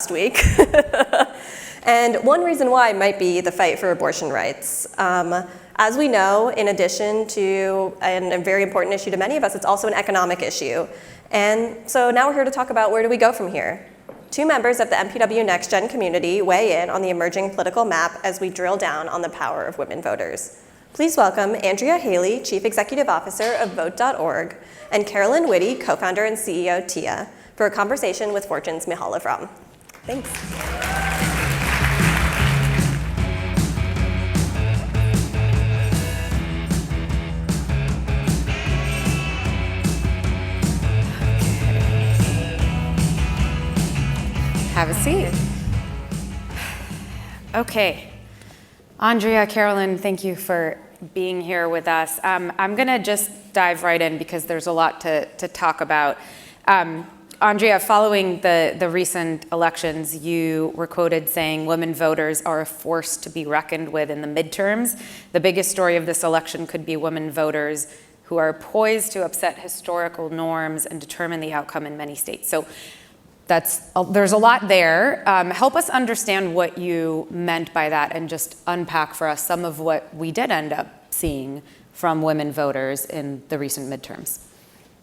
last week. And one reason why might be the fight for abortion rights. As we know, in addition to a very important issue to many of us, it's also an economic issue. And so now we're here to talk about where do we go from here. Two members of the MPW Next Gen community weigh in on the emerging political map as we drill down on the power of women voters. Please welcome Andrea Hailey, Chief Executive Officer of Vote.org, and Carolyn Witte, co-founder and CEO TIA, for a conversation with Fortune's Michal Lev-Ram. Thanks. Have a seat. Okay. Andrea, Carolyn, thank you for being here with us. I'm going to just dive right in because there's a lot to talk about. Andrea, following the recent elections, you were quoted saying women voters are a force to be reckoned with in the midterms. The biggest story of this election could be women voters who are poised to upset historical norms and determine the outcome in many states. So there's a lot there. Help us understand what you meant by that and just unpack for us some of what we did end up seeing from women voters in the recent midterms.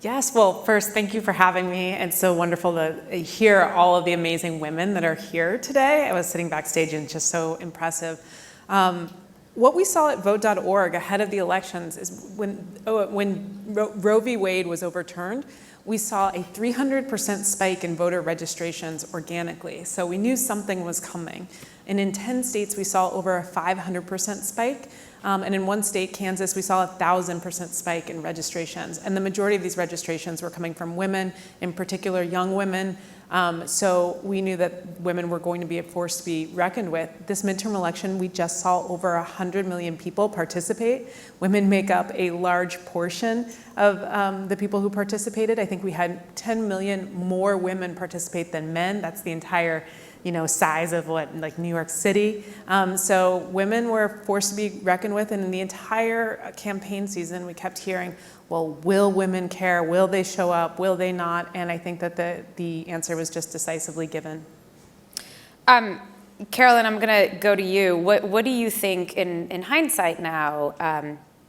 Yes, well, first, thank you for having me. It's so wonderful to hear all of the amazing women that are here today. I was sitting backstage and it's just so impressive. What we saw at Vote.org ahead of the elections is when Roe v. Wade was overturned, we saw a 300% spike in voter registrations organically. So we knew something was coming. And in 10 states, we saw over a 500% spike. And in one state, Kansas, we saw a 1,000% spike in registrations. And the majority of these registrations were coming from women, in particular young women. So we knew that women were going to be a force to be reckoned with. This midterm election, we just saw over 100 million people participate. Women make up a large portion of the people who participated. I think we had 10 million more women participate than men. That's the entire size of like New York City. So women were a force to be reckoned with, and in the entire campaign season, we kept hearing, well, will women care? Will they show up? Will they not? And I think that the answer was just decisively given. Carolyn, I'm going to go to you. What do you think in hindsight now?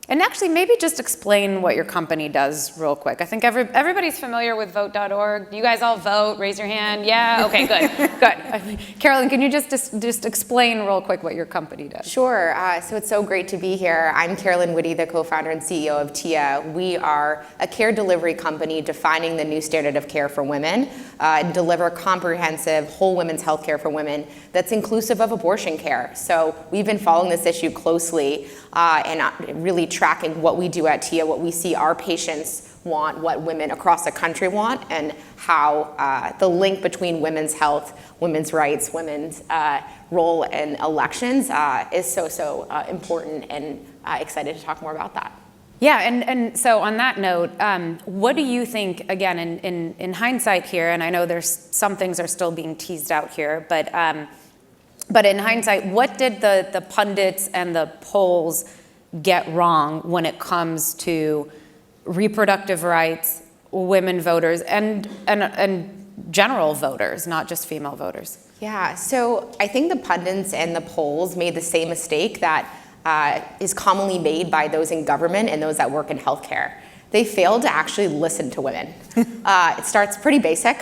And actually, maybe just explain what your company does real quick. I think everybody's familiar with Vote.org. You guys all vote? Raise your hand. Yeah? Okay, good. Good. Carolyn, can you just explain real quick what your company does? Sure. So it's so great to be here. I'm Carolyn Witte, the co-founder and CEO of TIA. We are a care delivery company defining the new standard of care for women and deliver comprehensive whole women's health care for women that's inclusive of abortion care. So we've been following this issue closely and really tracking what we do at TIA, what we see our patients want, what women across the country want, and how the link between women's health, women's rights, women's role in elections is so important, and excited to talk more about that. Yeah, and so on that note, what do you think, again, in hindsight here, and I know there's some things are still being teased out here, but in hindsight, what did the pundits and the polls get wrong when it comes to reproductive rights, women voters, and general voters, not just female voters? Yeah, so I think the pundits and the polls made the same mistake that is commonly made by those in government and those that work in healthcare. They failed to actually listen to women. It starts pretty basic.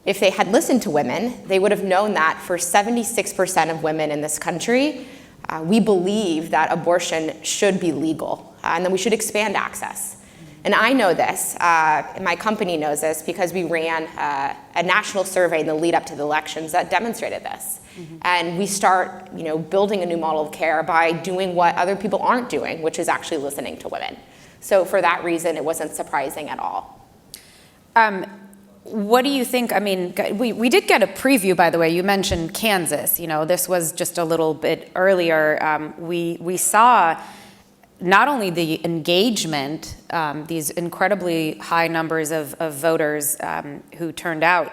If they had listened to women, they would have known that for 76% of women in this country, we believe that abortion should be legal, and that we should expand access. And I know this, and my company knows this, because we ran a national survey in the lead up to the elections that demonstrated this. Mm-hmm. And we start building a new model of care by doing what other people aren't doing, which is actually listening to women. So for that reason, it wasn't surprising at all. What do you think? I mean, we did get a preview, by the way. You mentioned Kansas. This was just a little bit earlier. We saw not only the engagement, these incredibly high numbers of voters who turned out,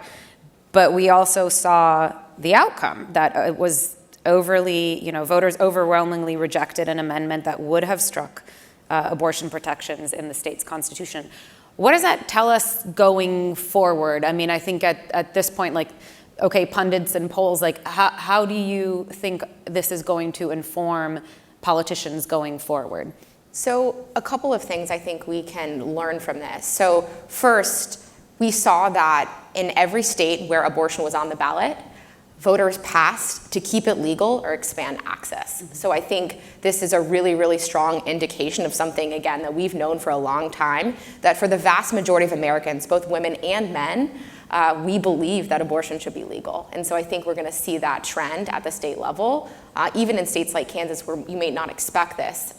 but we also saw the outcome, that it was voters overwhelmingly rejected an amendment that would have struck abortion protections in the state's constitution. What does that tell us going forward? I mean, I think at this point, okay, pundits and polls, like how do you think this is going to inform politicians going forward? So a couple of things I think we can learn from this. So first, we saw that in every state where abortion was on the ballot, voters passed to keep it legal or expand access. So I think this is a really, really strong indication of something, again, that we've known for a long time, that for the vast majority of Americans, both women and men, we believe that abortion should be legal. And so I think we're gonna see that trend at the state level, even in states like Kansas where you may not expect this,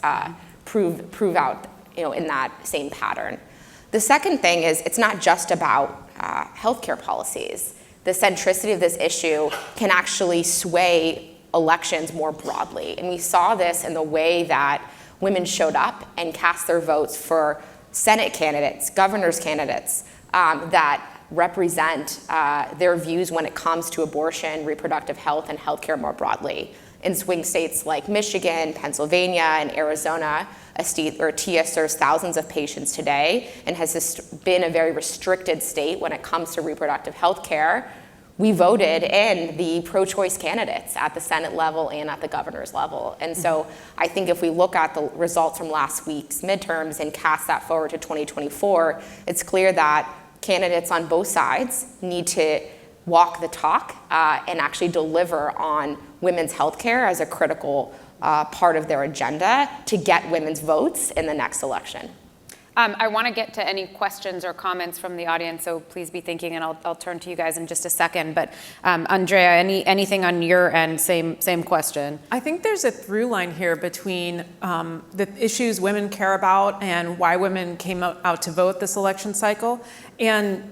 prove out, in that same pattern. The second thing is it's not just about healthcare policies. The centricity of this issue can actually sway elections more broadly. And we saw this in the way that women showed up and cast their votes for Senate candidates, governor's candidates that represent their views when it comes to abortion, reproductive health, and healthcare more broadly. In swing states like Michigan, Pennsylvania, and Arizona, a state where TIA serves thousands of patients today and has been a very restricted state when it comes to reproductive health care, we voted in the pro-choice candidates at the Senate level and at the governor's level. And so I think if we look at the results from last week's midterms and cast that forward to 2024, it's clear that candidates on both sides need to walk the talk and actually deliver on women's health care as a critical part of their agenda to get women's votes in the next election. I want to get to any questions or comments from the audience, so please be thinking, and I'll turn to you guys in just a second. But Andrea, anything on your end? Same question. I think there's a through line here between the issues women care about and why women came out to vote this election cycle, and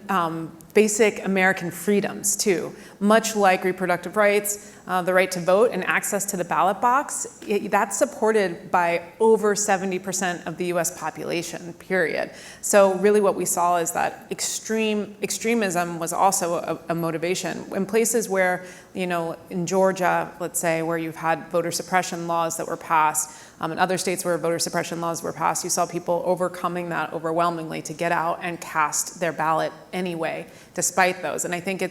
basic American freedoms too. Much like reproductive rights, the right to vote and access to the ballot box, that's supported by over 70% of the US population, period. So really what we saw is that extremism was also a motivation. In places where, in Georgia, let's say, where you've had voter suppression laws that were passed, in other states where voter suppression laws were passed, you saw people overcoming that overwhelmingly to get out and cast their ballot anyway, despite those. And I think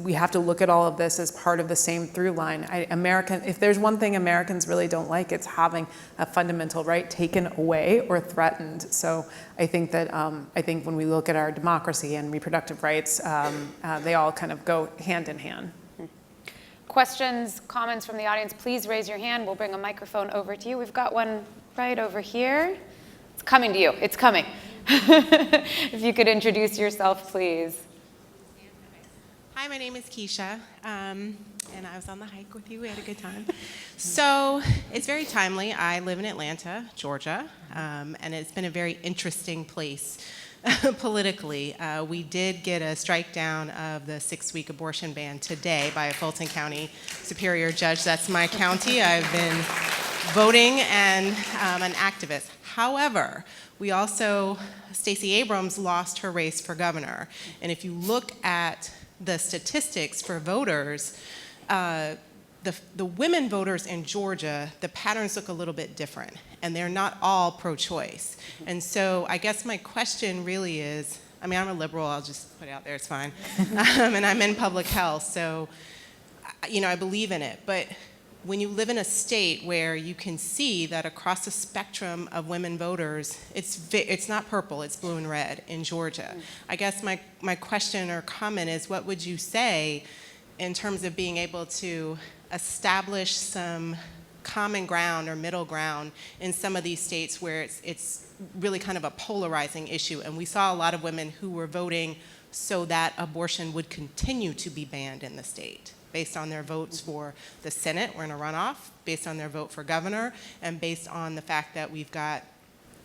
we have to look at all of this as part of the same through line. If there's one thing Americans really don't like, it's having a fundamental right taken away or threatened. So I think that when we look at our democracy and reproductive rights, they all kind of go hand in hand. Questions, comments from the audience, please raise your hand. We'll bring a microphone over to you. We've got one right over here. It's coming to you. It's coming. If you could introduce yourself, please. Hi, my name is Keisha, and I was on the hike with you. We had a good time. So it's very timely. I live in Atlanta, Georgia, and it's been a very interesting place politically. We did get a strike down of the 6-week abortion ban today by a Fulton County Superior Judge. That's my county. I've been voting and an activist. However, we also, Stacey Abrams lost her race for governor. And if you look at the statistics for voters, the women voters in Georgia, the patterns look a little bit different, and they're not all pro-choice. And so I guess my question really is, I'm a liberal, I'll just put it out there, it's fine. And I'm in public health, so I believe in it. But when you live in a state where you can see that across the spectrum of women voters, it's not purple, it's blue and red in Georgia. I guess my question or comment is, what would you say in terms of being able to establish some common ground or middle ground in some of these states where it's really kind of a polarizing issue? And we saw a lot of women who were voting so that abortion would continue to be banned in the state, based on their votes for the Senate, we're in a runoff, based on their vote for governor, and based on the fact that we've got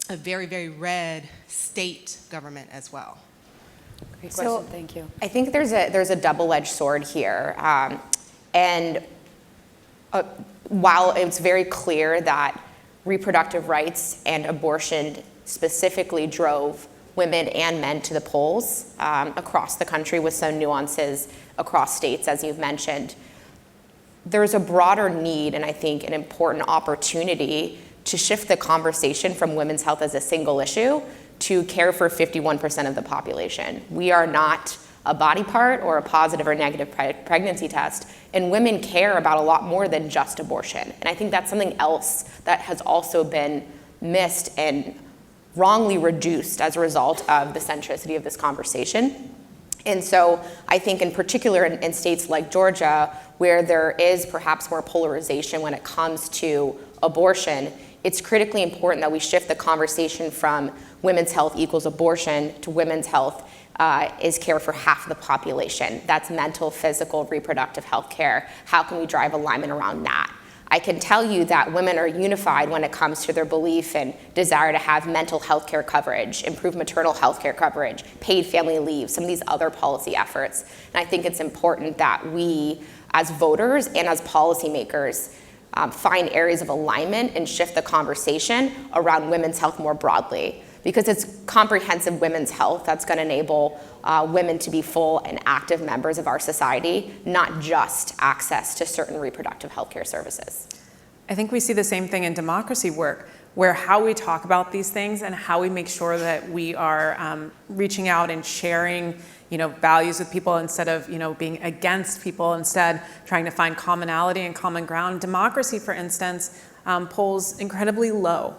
a very, very red state government as well. Great question, thank you. I think there's a double-edged sword here. And while it's very clear that reproductive rights and abortion specifically drove women and men to the polls across the country with some nuances across states, as you've mentioned, there's a broader need and I think an important opportunity to shift the conversation from women's health as a single issue to care for 51% of the population. We are not a body part or a positive or negative pregnancy test. And women care about a lot more than just abortion. And I think that's something else that has also been missed and wrongly reduced as a result of the centricity of this conversation. And so I think in particular in states like Georgia, where there is perhaps more polarization when it comes to abortion, it's critically important that we shift the conversation from women's health equals abortion to women's health is care for half the population. That's mental, physical, reproductive health care. How can we drive alignment around that? I can tell you that women are unified when it comes to their belief and desire to have mental health care coverage, improved maternal health care coverage, paid family leave, some of these other policy efforts. And I think it's important that we, as voters and as policymakers, find areas of alignment and shift the conversation around women's health more broadly. Because it's comprehensive women's health that's going to enable women to be full and active members of our society, not just access to certain reproductive health care services. I think we see the same thing in democracy work, where how we talk about these things and how we make sure that we are reaching out and sharing values with people instead of being against people, instead trying to find commonality and common ground. Democracy, for instance, polls incredibly low.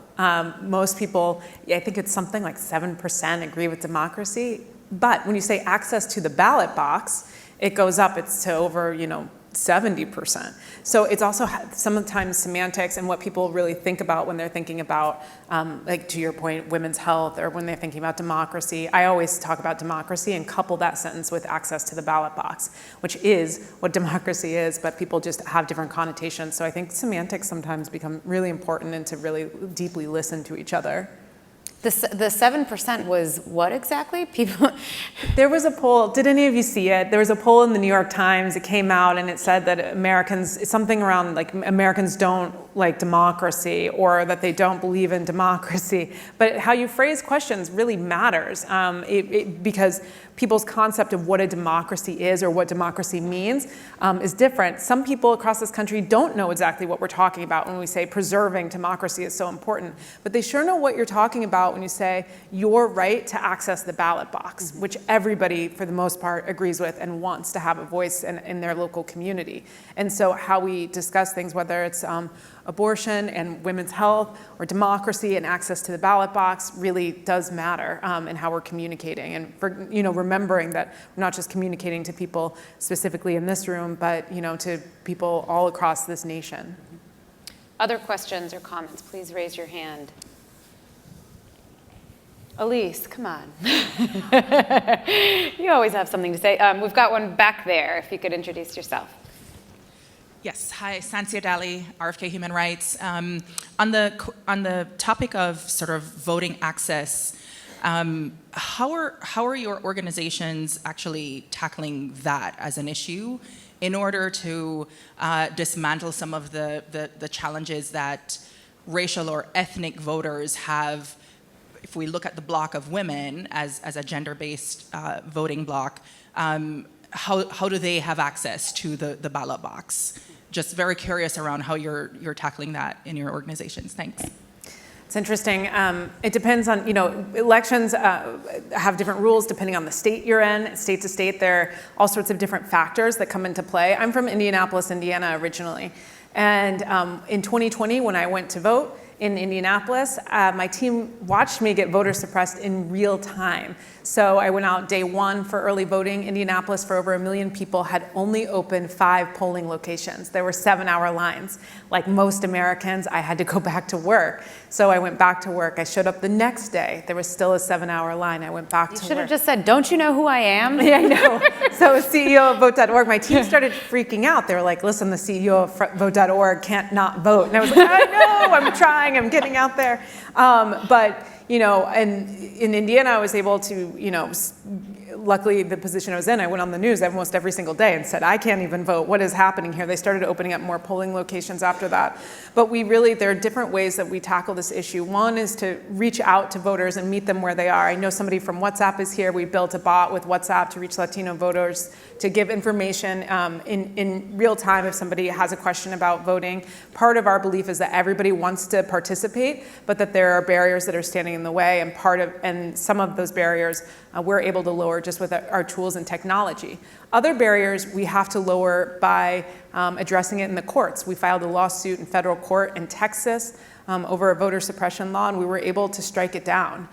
Most people, I think it's something like 7% agree with democracy. But when you say access to the ballot box, it goes up. It's to over 70%. So it's also sometimes semantics and what people really think about when they're thinking about, like to your point, women's health, or when they're thinking about democracy. I always talk about democracy and couple that sentence with access to the ballot box, which is what democracy is, but people just have different connotations. So I think semantics sometimes become really important and to really deeply listen to each other. The 7% was what exactly? People. There was a poll, did any of you see it? There was a poll in the New York Times, it came out and it said that Americans, something around like Americans don't like democracy or that they don't believe in democracy. But how you phrase questions really matters because people's concept of what a democracy is or what democracy means is different. Some people across this country don't know exactly what we're talking about when we say preserving democracy is so important, but they sure know what you're talking about when you say your right to access the ballot box, which everybody for the most part agrees with and wants to have a voice in their local community. And so how we discuss things, whether it's abortion and women's health or democracy and access to the ballot box, really does matter in how we're communicating. And for remembering that we're not just communicating to people specifically in this room, but to people all across this nation. Other questions or comments, please raise your hand. Elise, come on. You always have something to say. We've got one back there, if you could introduce yourself. Yes, hi, Sansia Dali, RFK Human Rights. On the topic of sort of voting access, how are your organizations actually tackling that as an issue in order to dismantle some of the challenges that racial or ethnic voters have? If we look at the block of women as a gender-based voting block, how do they have access to the ballot box? Just very curious around how you're tackling that in your organizations. Thanks. It's interesting. It depends on, elections have different rules depending on the state you're in. State to state, there are all sorts of different factors that come into play. I'm from Indianapolis, Indiana originally. And in 2020, when I went to vote in Indianapolis, my team watched me get voter suppressed in real time. So I went out day one for early voting. Indianapolis, for over 1 million people, had only opened 5 polling locations. There were 7-hour lines. Like most Americans, I had to go back to work. So I went back to work. I showed up the next day. There was still a 7-hour line. I went back to work. You should have just said, don't you know who I am? Yeah, I know. So CEO of Vote.org, my team started freaking out. They were like, listen, the CEO of Vote.org can't not vote. And I was like, I know, I'm trying, I'm getting out there. But and in Indiana, I was able to, luckily the position I was in, I went on the news almost every single day and said, I can't even vote. What is happening here? They started opening up more polling locations after that. But there are different ways that we tackle this issue. One is to reach out to voters and meet them where they are. I know somebody from WhatsApp is here. We built a bot with WhatsApp to reach Latino voters to give information in real time if somebody has a question about voting. Part of our belief is that everybody wants to participate, but that there are barriers that are standing in the way, and some of those barriers we're able to lower just with our tools and technology. Other barriers we have to lower by addressing it in the courts. We filed a lawsuit in federal court in Texas over a voter suppression law, and we were able to strike it down.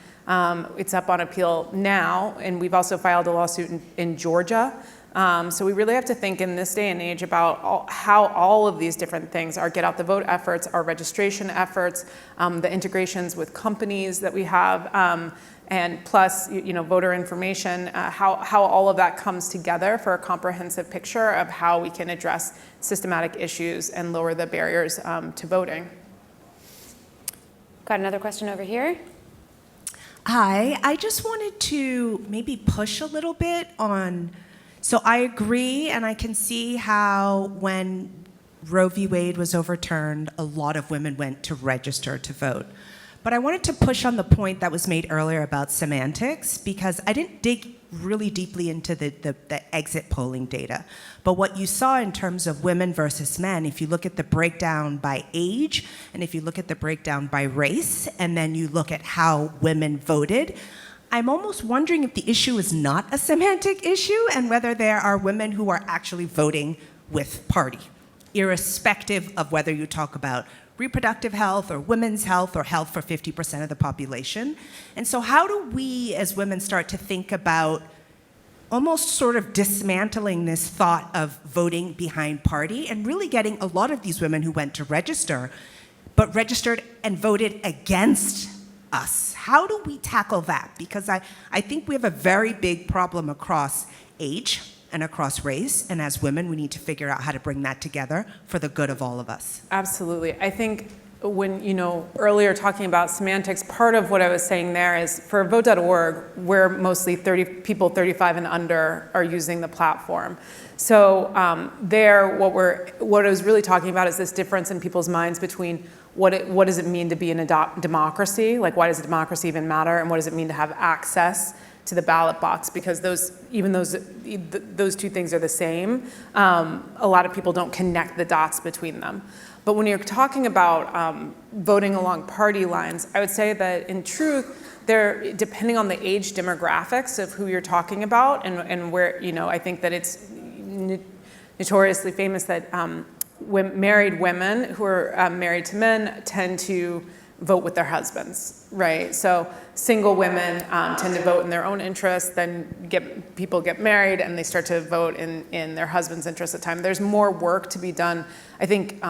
It's up on appeal now, and we've also filed a lawsuit in Georgia. So we really have to think in this day and age about how all of these different things, our get out the vote efforts, our registration efforts, the integrations with companies that we have, and plus, voter information, how all of that comes together for a comprehensive picture of how we can address systematic issues and lower the barriers to voting. Got another question over here. Hi, I just wanted to maybe push a little bit on, so I agree, and I can see how when Roe v. Wade was overturned, a lot of women went to register to vote. But I wanted to push on the point that was made earlier about semantics, because I didn't dig really deeply into the exit polling data. But what you saw in terms of women versus men, if you look at the breakdown by age, and if you look at the breakdown by race, and then you look at how women voted, I'm almost wondering if the issue is not a semantic issue and whether there are women who are actually voting with party, irrespective of whether you talk about reproductive health or women's health or health for 50% of the population. And so how do we as women start to think about almost sort of dismantling this thought of voting behind party and really getting a lot of these women who went to register, but registered and voted against us? How do we tackle that? Because I think we have a very big problem across age and across race, and as women, we need to figure out how to bring that together for the good of all of us. Absolutely. I think when, earlier talking about semantics, part of what I was saying there is for Vote.org, we're mostly people 35 and under are using the platform. So what I was really talking about is this difference in people's minds between what does it mean to be in a democracy? Like, why does a democracy even matter? And what does it mean to have access to the ballot box? Because those two things are the same. A lot of people don't connect the dots between them. But when you're talking about voting along party lines, I would say that in truth, depending on the age demographics of who you're talking about and where, I think that it's notoriously famous that married women who are married to men tend to vote with their husbands, right? So single women tend to vote in their own interest, then people get married and they start to vote in their husband's interest at the time. There's more work to be done. I think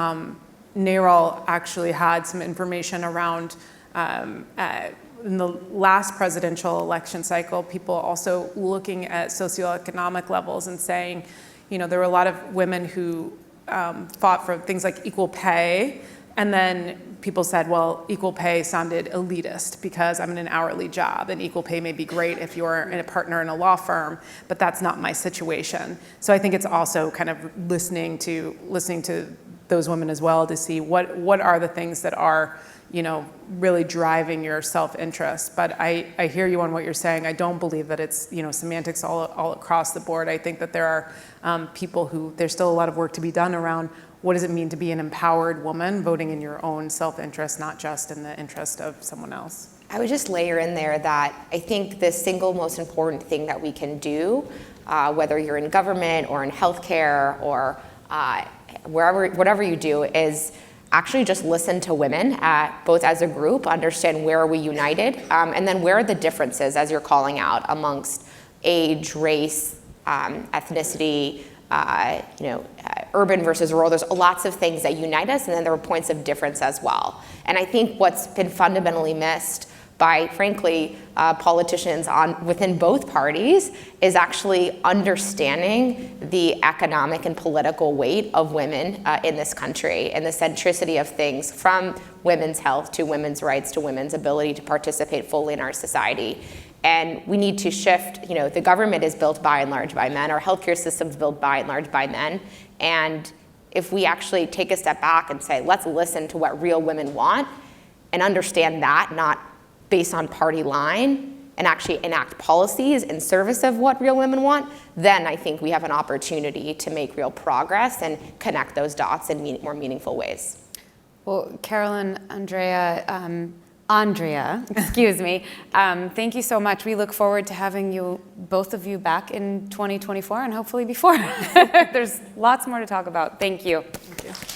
NARAL actually had some information around in the last presidential election cycle, people also looking at socioeconomic levels and saying, there were a lot of women who fought for things like equal pay. And then people said, well, equal pay sounded elitist because I'm in an hourly job, and equal pay may be great if you're a partner in a law firm, but that's not my situation. So I think it's also kind of listening to those women as well to see what are the things that are, really driving your self-interest. But I hear you on what you're saying. I don't believe that it's, semantics all across the board. I think that there are people who, there's still a lot of work to be done around what does it mean to be an empowered woman voting in your own self-interest, not just in the interest of someone else? I would just layer in there that I think the single most important thing that we can do, whether you're in government or in healthcare or whatever you do, is actually just listen to women, both as a group, understand where are we united, and then where are the differences, as you're calling out, amongst age, race, ethnicity, urban versus rural. There's lots of things that unite us, and then there are points of difference as well. And I think what's been fundamentally missed by, frankly, politicians within both parties is actually understanding the economic and political weight of women in this country and the centricity of things, from women's health to women's rights to women's ability to participate fully in our society. And we need to shift, the government is built by and large by men, our healthcare system is built by and large by men. And if we actually take a step back and say, let's listen to what real women want and understand that, not based on party line, and actually enact policies in service of what real women want, then I think we have an opportunity to make real progress and connect those dots in more meaningful ways. Well, Carolyn, Andrea, Andrea, excuse me, thank you so much. We look forward to having you, both of you, back in 2024 and hopefully before. There's lots more to talk about. Thank you. Thank you.